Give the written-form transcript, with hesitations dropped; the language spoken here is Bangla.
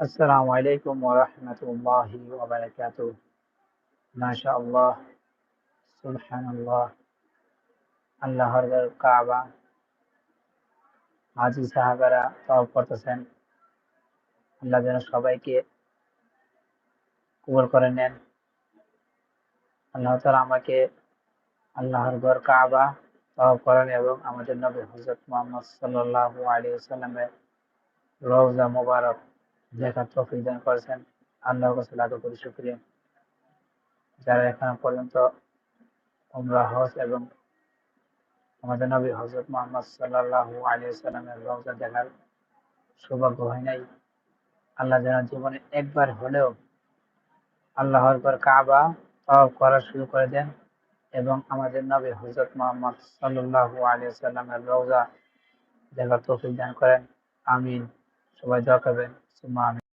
আসসালামু আলাইকুম ওয়া রাহমাতুল্লাহি ওয়া বারাকাতুহু। মাশাআল্লাহ, সুবহানাল্লাহ। আল্লাহর ঘর কাবা, হাজী সাহাবারা তওয়াফ করতেছেন। আল্লাহ যেন সবাইকে কবুল করে নেন। আল্লাহ তাআলা আমাকে আল্লাহর ঘর কাবা তওয়াফ করেন এবং আমাদের নবী হযরত মুহাম্মদ সাল্লাল্লাহু আলাইহি ওয়াসাল্লামের রওজা মুবারক দেখার তৌফিক দান করেছেন। আল্লাহর কাছে লাখো কোটি শুকরিয়া। যারা এখন পর্যন্ত উমরা, হজ এবং আমাদের নবী হযরত মুহাম্মদ সাল্লাল্লাহু আলাইহি ওয়াসাল্লামের রওজা দেখার সৌভাগ্য হয় নাই, আল্লাহ যেন জীবনে একবার হলেও আল্লাহর ঘর কাবা তওয়াফ করা শুরু করে দেন এবং আমাদের নবী হযরত মুহাম্মদ সাল্লাল্লাহু আলাইহি ওয়াসাল্লামের রওজা দেখার তৌফিক দান করেন। আমিন। সবাই দোয়া করবেন। সুম্মা আমিন।